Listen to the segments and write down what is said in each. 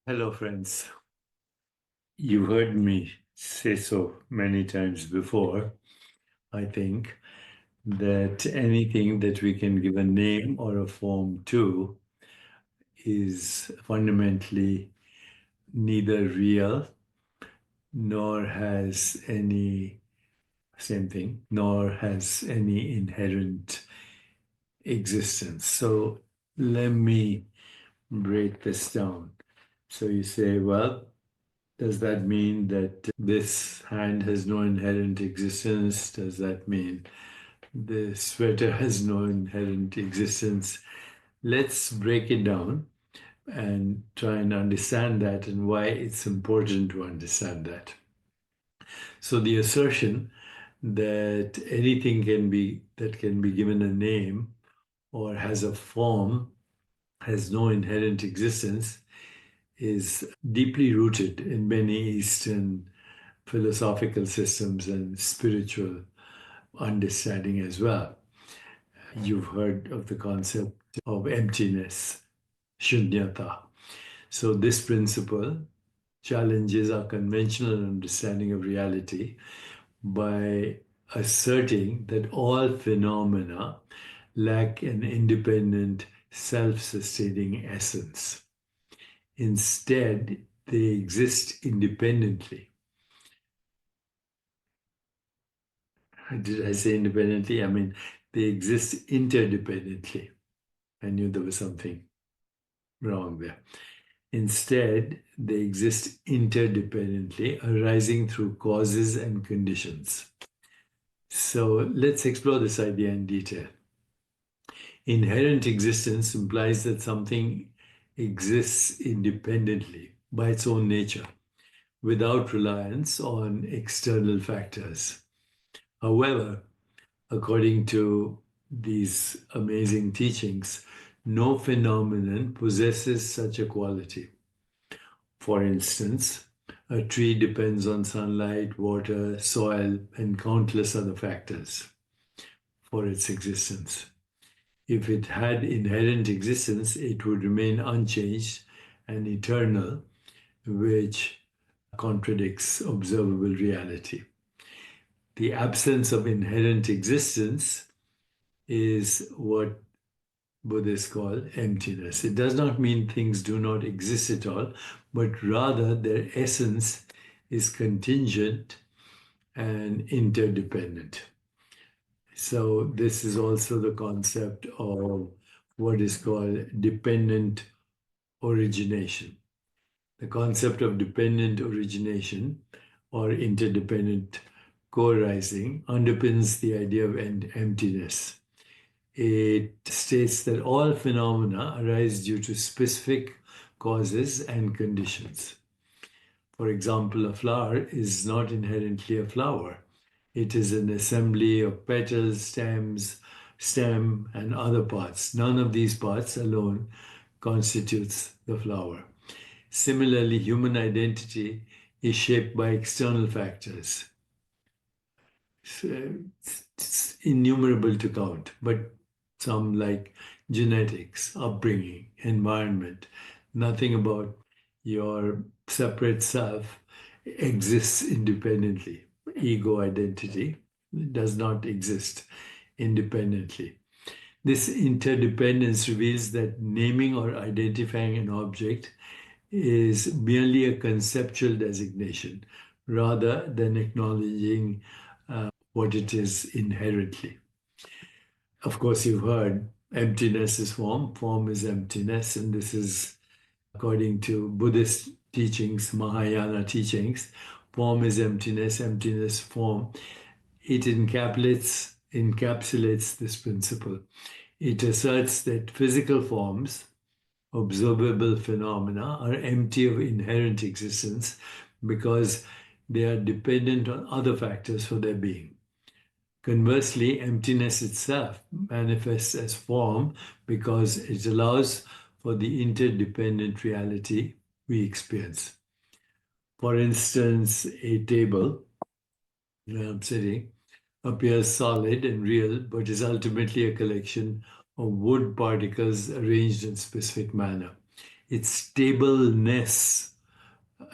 Hello, friends. You've heard me say so many times before, I think, that anything that we can give a name or a form to is fundamentally neither real nor has any, same thing, nor has any inherent existence. So let me break this down. So you say, well, does that mean that this hand has no inherent existence? Does that mean the sweater has no inherent existence? Let's break it down and try and understand that and why it's important to understand that. So the assertion that anything can be given a name or has a form has no inherent existence is deeply rooted in many Eastern philosophical systems and spiritual understanding as well. You've heard of the concept of emptiness, shunyata. So, this principle challenges our conventional understanding of reality by asserting that all phenomena lack an independent, self sustaining essence. Instead, they exist independently. Did I say independently? I mean, they exist interdependently. I knew there was something wrong there. Instead, they exist interdependently, arising through causes and conditions. So let's explore this idea in detail. Inherent existence implies that something exists independently by its own nature, without reliance on external factors. However, according to these amazing teachings, no phenomenon possesses such a quality. For instance, a tree depends on sunlight, water, soil, and countless other factors for its existence. If it had inherent existence, it would remain unchanged and eternal, which contradicts observable reality. The absence of inherent existence is what Buddhists call emptiness. It does not mean things do not exist at all, but rather their essence is contingent and interdependent. So, this is also the concept of what is called dependent origination. The concept of dependent origination or interdependent co-arising underpins the idea of emptiness. It states that all phenomena arise due to specific causes and conditions. For example, a flower is not inherently a flower. It is an assembly of petals, stem, and other parts. None of these parts alone constitutes the flower. Similarly, human identity is shaped by external factors. It's innumerable to count, but some like genetics, upbringing, environment. Nothing about your separate self exists independently. Ego identity does not exist independently. This interdependence reveals that naming or identifying an object is merely a conceptual designation rather than acknowledging what it is inherently. Of course, you've heard emptiness is form, form is emptiness, and this is according to Buddhist teachings, Mahayana teachings. Form is emptiness, emptiness, form. It encapsulates this principle. It asserts that physical forms, observable phenomena, are empty of inherent existence because they are dependent on other factors for their being. Conversely, emptiness itself manifests as form because it allows for the interdependent reality we experience. For instance, a table where I'm sitting appears solid and real, but is ultimately a collection of wood particles arranged in a specific manner. its stableness,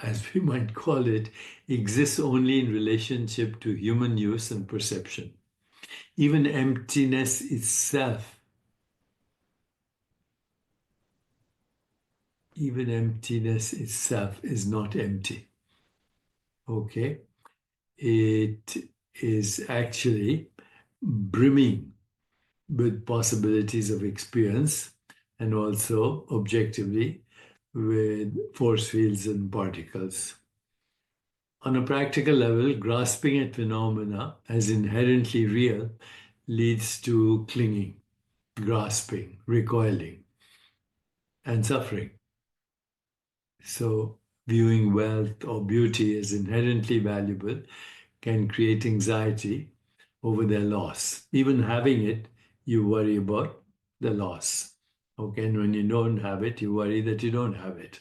as we might call it, exists only in relationship to human use and perception. Even emptiness itself is not empty. Okay? It is actually brimming with possibilities of experience and also objectively with force fields and particles. On a practical level, grasping at phenomena as inherently real leads to clinging, grasping, recoiling, and suffering. So, viewing wealth or beauty as inherently valuable can create anxiety over their loss. Even having it, you worry about the loss. Okay, and when you don't have it, you worry that you don't have it.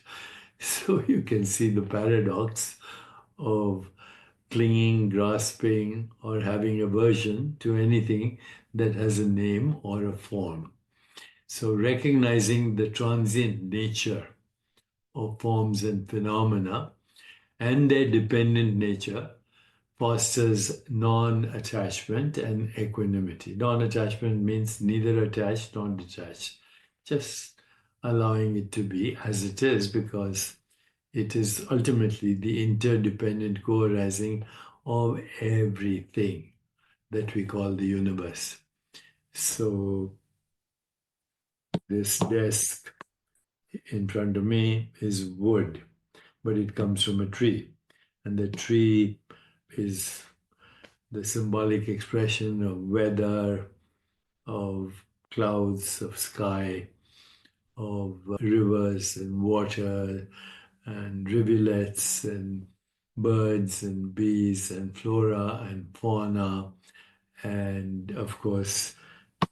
So you can see the paradox of clinging, grasping, or having aversion to anything that has a name or a form. So recognizing the transient nature of forms and phenomena and their dependent nature fosters non-attachment and equanimity. Non-attachment means neither attached nor detached, just allowing it to be as it is, because it is ultimately the interdependent co-arising of everything that we call the universe. So this desk in front of me is wood, but it comes from a tree. And the tree is the symbolic expression of weather, of clouds, of sky, of rivers and water and rivulets and birds and bees and flora and fauna. And of course,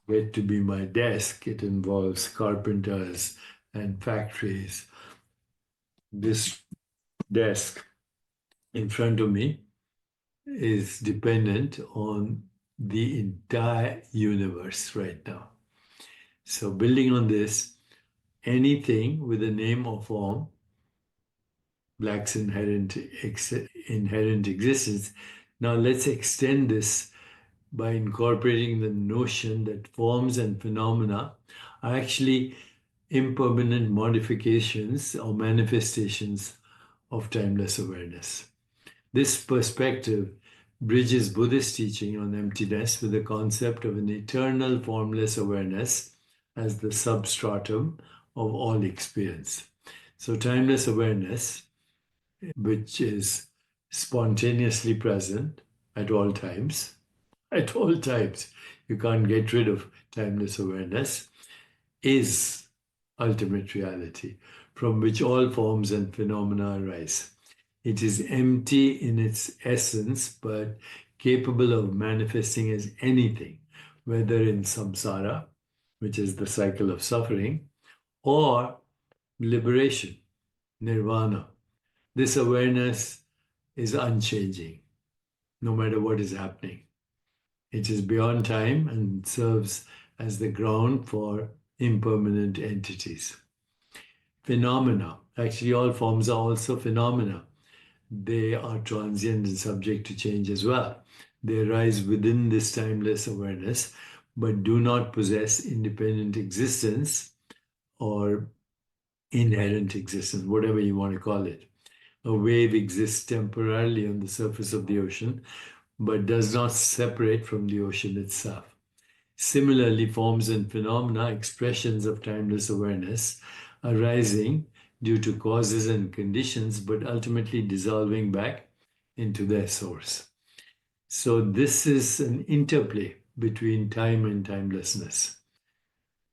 get to be my desk, it involves carpenters and factories. This desk in front of me is dependent on the entire universe right now. So, building on this, anything with a name or form lacks inherent existence. Now, let's extend this by incorporating the notion that forms and phenomena are actually impermanent modifications or manifestations of timeless awareness. This perspective bridges Buddhist teaching on emptiness with the concept of an eternal formless awareness as the substratum of all experience. So, timeless awareness, which is spontaneously present at all times, you can't get rid of timeless awareness, is ultimate reality from which all forms and phenomena arise. It is empty in its essence, but capable of manifesting as anything, whether in samsara, which is the cycle of suffering, or liberation, nirvana. This awareness is unchanging, no matter what is happening. It is beyond time and serves as the ground for impermanent entities. Phenomena, actually, all forms are also phenomena. They are transient and subject to change as well. They arise within this timeless awareness, but do not possess independent existence or inherent existence, whatever you want to call it. A wave exists temporarily on the surface of the ocean, but does not separate from the ocean itself. Similarly, forms and phenomena, expressions of timeless awareness, arising due to causes and conditions, but ultimately dissolving back into their source. So, this is an interplay between time and timelessness.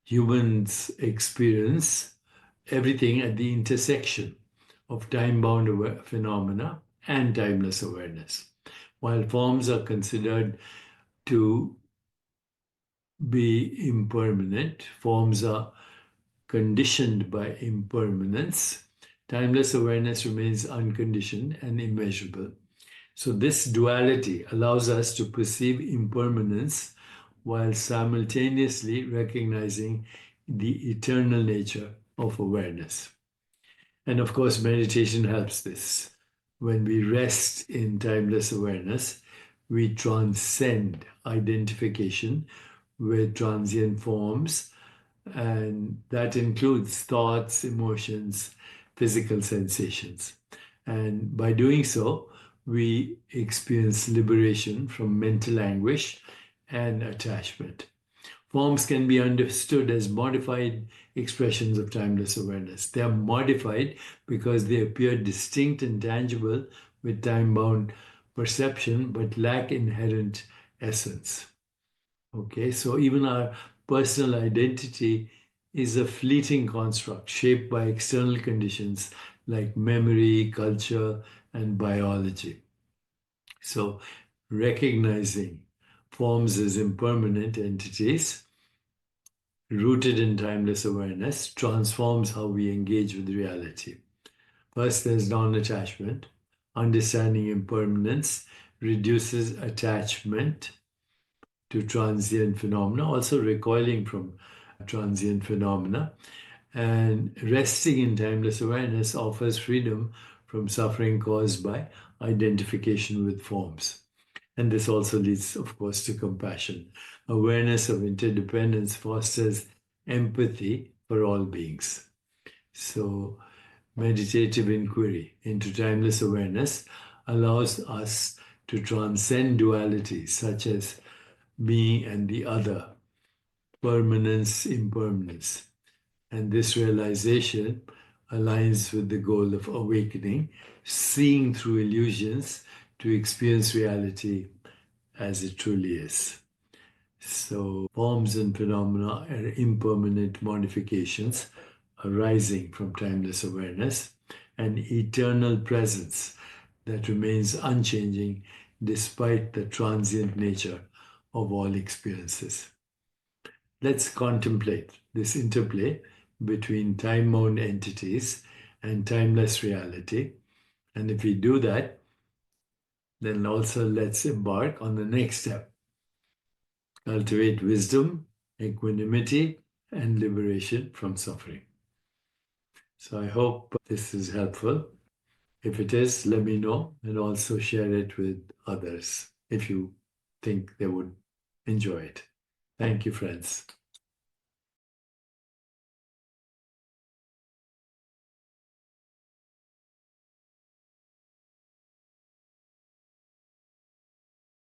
Humans experience everything at the intersection of time-bound phenomena and timeless awareness. While forms are considered to be impermanent, forms are conditioned by impermanence, timeless awareness remains unconditioned and immeasurable. So, this duality allows us to perceive impermanence while simultaneously recognizing the eternal nature of awareness. And of course, meditation helps this. When we rest in timeless awareness, we transcend identification with transient forms, and that includes thoughts, emotions, physical sensations. And by doing so, we experience liberation from mental anguish and attachment. Forms can be understood as modified expressions of timeless awareness. They are modified because they appear distinct and tangible with time bound perception but lack inherent essence. Okay, so even our personal identity is a fleeting construct shaped by external conditions like memory, culture, and biology. So, recognizing forms as impermanent entities rooted in timeless awareness transforms how we engage with reality. First, there's non attachment. Understanding impermanence reduces attachment to transient phenomena, also recoiling from transient phenomena. And resting in timeless awareness offers freedom from suffering caused by identification with forms. And this also leads, of course, to compassion. Awareness of interdependence fosters empathy for all beings. So, meditative inquiry into timeless awareness allows us to transcend dualities such as me and the other, permanence, impermanence. And this realization aligns with the goal of awakening, seeing through illusions to experience reality as it truly is. So, forms and phenomena are impermanent modifications arising from timeless awareness, an eternal presence that remains unchanging despite the transient nature of all experiences. Let's contemplate this interplay between time bound entities and timeless reality. And if we do that, then also let's embark on the next step: cultivate wisdom, equanimity, and liberation from suffering. So I hope this is helpful. If it is, let me know and also share it with others if you think they would enjoy it. Thank you, friends.